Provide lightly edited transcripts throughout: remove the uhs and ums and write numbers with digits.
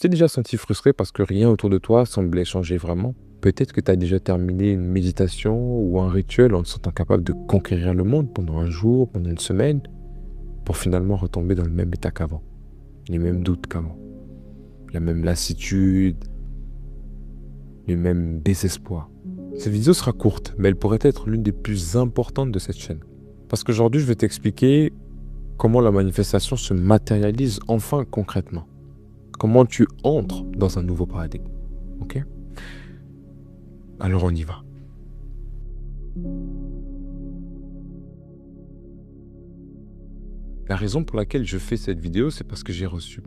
t'es déjà senti frustré parce que rien autour de toi semblait changer vraiment? Peut-être que tu as déjà terminé une méditation ou un rituel en te sentant capable de conquérir le monde pendant un jour, pendant une semaine, pour finalement retomber dans le même état qu'avant, les mêmes doutes qu'avant, la même lassitude, le même désespoir. Cette vidéo sera courte, mais elle pourrait être l'une des plus importantes de cette chaîne. Parce qu'aujourd'hui, je vais t'expliquer comment la manifestation se matérialise enfin concrètement. Comment tu entres dans un nouveau paradigme. Ok? Alors on y va. La raison pour laquelle je fais cette vidéo, c'est parce que j'ai reçu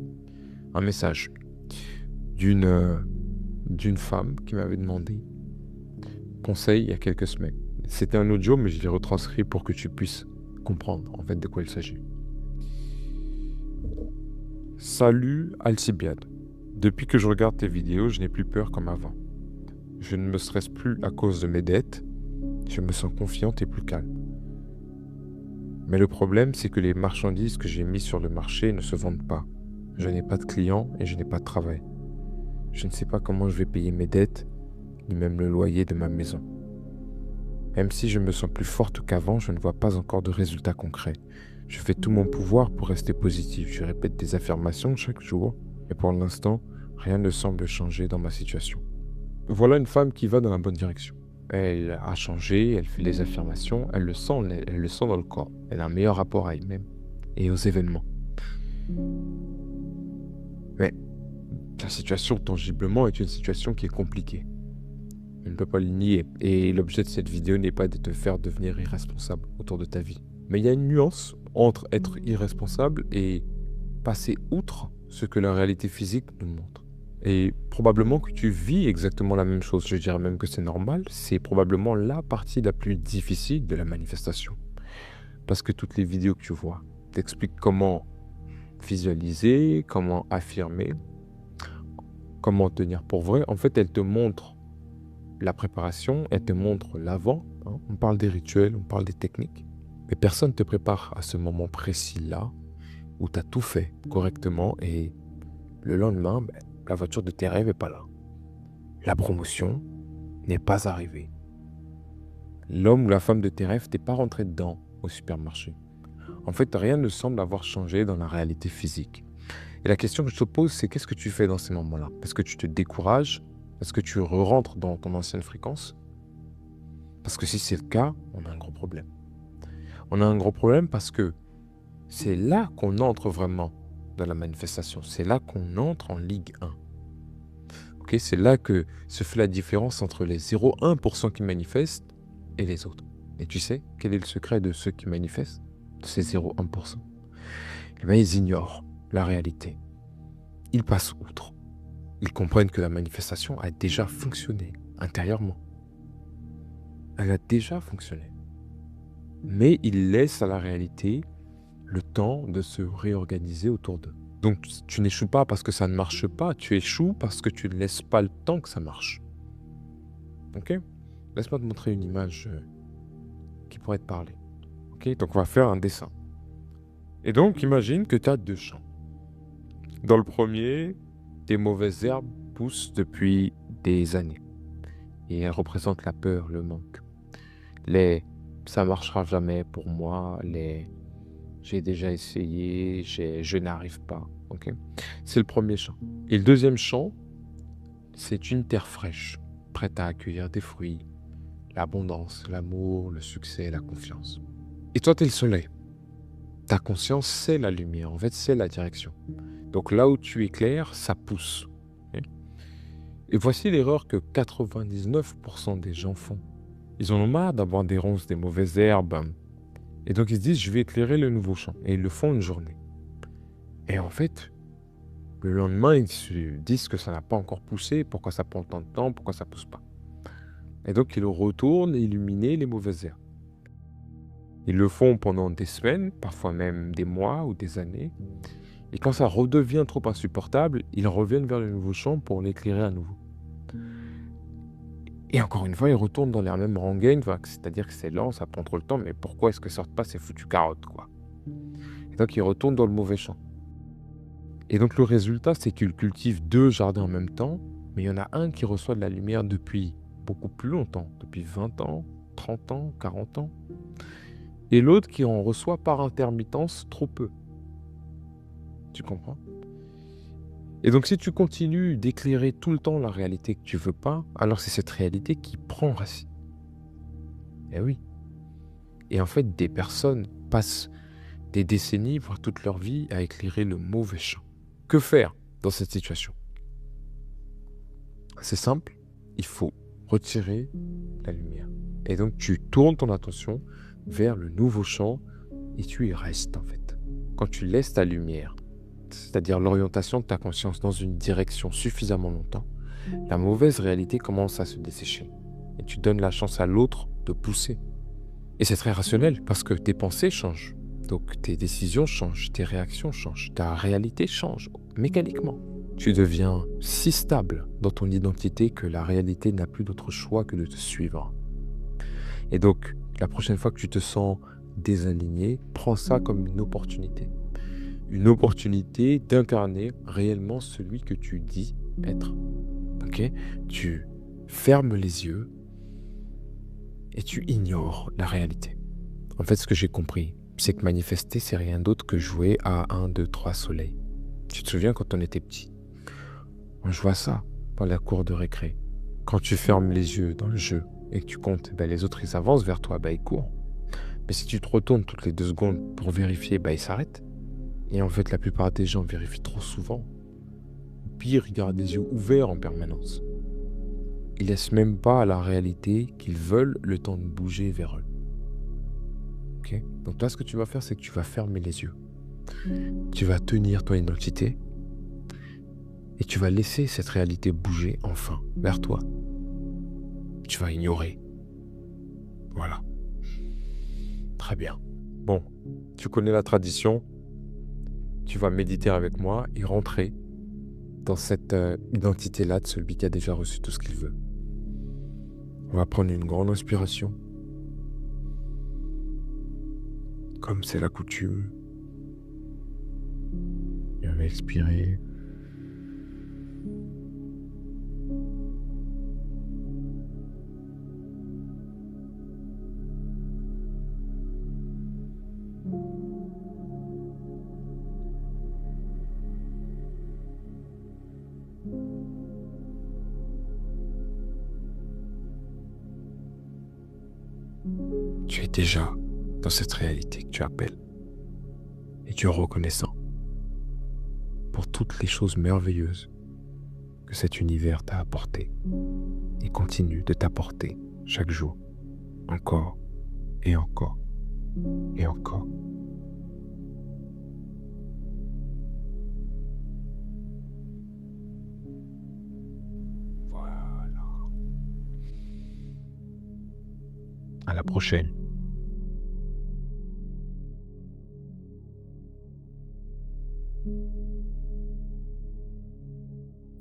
un message d'une d'une femme qui m'avait demandé conseil il y a quelques semaines. C'était un audio, mais je l'ai retranscrit pour que tu puisses comprendre en fait de quoi il s'agit. Salut Alcibiade. Depuis que je regarde tes vidéos, je n'ai plus peur comme avant. Je ne me stresse plus à cause de mes dettes. Je me sens confiante et plus calme. Mais le problème, c'est que les marchandises que j'ai mises sur le marché ne se vendent pas. Je n'ai pas de clients et je n'ai pas de travail. Je ne sais pas comment je vais payer mes dettes, ni même le loyer de ma maison. Même si je me sens plus forte qu'avant, je ne vois pas encore de résultats concrets. Je fais tout mon pouvoir pour rester positif. Je répète des affirmations chaque jour, et pour l'instant, rien ne semble changer dans ma situation. Voilà une femme qui va dans la bonne direction. Elle a changé, elle fait des affirmations, elle le sent dans le corps. Elle a un meilleur rapport à elle-même et aux événements. Mais la situation, tangiblement, est une situation qui est compliquée. Je ne peux pas le nier. Et l'objet de cette vidéo n'est pas de te faire devenir irresponsable autour de ta vie. Mais il y a une nuance entre être irresponsable et passer outre ce que la réalité physique nous montre. Et probablement que tu vis exactement la même chose. Je dirais même que c'est normal. C'est probablement la partie la plus difficile de la manifestation. Parce que toutes les vidéos que tu vois t'expliquent comment visualiser, comment affirmer, comment tenir pour vrai. En fait, elles te montrent la préparation, elles te montrent l'avant. Hein. On parle des rituels, on parle des techniques. Mais personne ne te prépare à ce moment précis-là où tu as tout fait correctement et le lendemain, la voiture de tes rêves n'est pas là. La promotion n'est pas arrivée. L'homme ou la femme de tes rêves n'est pas rentré dedans au supermarché. En fait, rien ne semble avoir changé dans la réalité physique. Et la question que je te pose, c'est qu'est-ce que tu fais dans ces moments-là? Est-ce que tu te décourages? Est-ce que tu re-rentres dans ton ancienne fréquence? Parce que si c'est le cas, on a un gros problème. On a un gros problème parce que c'est là qu'on entre vraiment dans la manifestation. C'est là qu'on entre en Ligue 1. Okay, c'est là que se fait la différence entre les 0,1% qui manifestent et les autres. Et tu sais, quel est le secret de ceux qui manifestent, de ces 0,1%? Eh bien, ils ignorent la réalité. Ils passent outre. Ils comprennent que la manifestation a déjà fonctionné intérieurement. Elle a déjà fonctionné. Mais ils laissent à la réalité le temps de se réorganiser autour d'eux. Donc, tu n'échoues pas parce que ça ne marche pas, tu échoues parce que tu ne laisses pas le temps que ça marche. Ok? Laisse-moi te montrer une image qui pourrait te parler. Ok? Donc, on va faire un dessin. Et donc, imagine que tu as deux champs. Dans le premier, des mauvaises herbes poussent depuis des années. Et elles représentent la peur, le manque. Ça marchera jamais pour moi, j'ai déjà essayé, je n'arrive pas. Okay? C'est le premier champ. Et le deuxième champ, c'est une terre fraîche, prête à accueillir des fruits, l'abondance, l'amour, le succès, la confiance. Et toi, tu es le soleil. Ta conscience, c'est la lumière. En fait, c'est la direction. Donc là où tu éclaires, ça pousse. Okay? Et voici l'erreur que 99% des gens font. Ils en ont marre d'avoir des ronces, des mauvaises herbes. Et donc ils se disent, je vais éclairer le nouveau champ. Et ils le font une journée. Et en fait, le lendemain, ils se disent que ça n'a pas encore poussé, pourquoi ça prend tant de temps, pourquoi ça ne pousse pas. Et donc ils retournent illuminer les mauvaises herbes. Ils le font pendant des semaines, parfois même des mois ou des années. Et quand ça redevient trop insupportable, ils reviennent vers le nouveau champ pour l'éclairer à nouveau. Et encore une fois, ils retournent dans les mêmes rengaines, c'est-à-dire que c'est lent, ça prend trop le temps, mais pourquoi est-ce que sortent pas ces foutues carottes, quoi? Et donc ils retournent dans le mauvais champ. Et donc le résultat, c'est qu'ils cultivent 2 jardins en même temps, mais il y en a un qui reçoit de la lumière depuis beaucoup plus longtemps, depuis 20 ans, 30 ans, 40 ans, et l'autre qui en reçoit par intermittence trop peu. Tu comprends? Et donc si tu continues d'éclairer tout le temps la réalité que tu veux pas, alors c'est cette réalité qui prend racine. Eh oui. Et en fait, des personnes passent des décennies, voire toute leur vie, à éclairer le mauvais champ. Que faire dans cette situation? C'est simple, il faut retirer la lumière. Et donc tu tournes ton attention vers le nouveau champ et tu y restes en fait. Quand tu laisses ta lumière, c'est-à-dire l'orientation de ta conscience dans une direction suffisamment longtemps, la mauvaise réalité commence à se dessécher. Et tu donnes la chance à l'autre de pousser. Et c'est très rationnel parce que tes pensées changent. Donc tes décisions changent, tes réactions changent, ta réalité change mécaniquement. Tu deviens si stable dans ton identité que la réalité n'a plus d'autre choix que de te suivre. Et donc, la prochaine fois que tu te sens désaligné, prends ça comme une opportunité. Une opportunité d'incarner réellement celui que tu dis être. Ok? Tu fermes les yeux et tu ignores la réalité. En fait, ce que j'ai compris, c'est que manifester, c'est rien d'autre que jouer à 1, 2, 3 soleils. Tu te souviens quand on était petit? On jouait à ça dans la cour de récré. Quand tu fermes les yeux dans le jeu et que tu comptes, les autres ils avancent vers toi, ils courent. Mais si tu te retournes toutes les 2 secondes pour vérifier, ils s'arrêtent. Et en fait, la plupart des gens vérifient trop souvent. Pire, ils gardent les yeux ouverts en permanence. Ils laissent même pas à la réalité qu'ils veulent le temps de bouger vers eux. Ok? Donc toi, ce que tu vas faire, c'est que tu vas fermer les yeux. Tu vas tenir ton identité et tu vas laisser cette réalité bouger enfin vers toi. Tu vas ignorer. Voilà. Très bien. Bon, tu connais la tradition. Tu vas méditer avec moi et rentrer dans cette identité-là de celui qui a déjà reçu tout ce qu'il veut. On va prendre une grande inspiration, comme c'est la coutume. Et on va expirer. Tu es déjà dans cette réalité que tu appelles. Et tu es reconnaissant pour toutes les choses merveilleuses que cet univers t'a apportées et continue de t'apporter chaque jour, encore et encore et encore. Voilà. À la prochaine.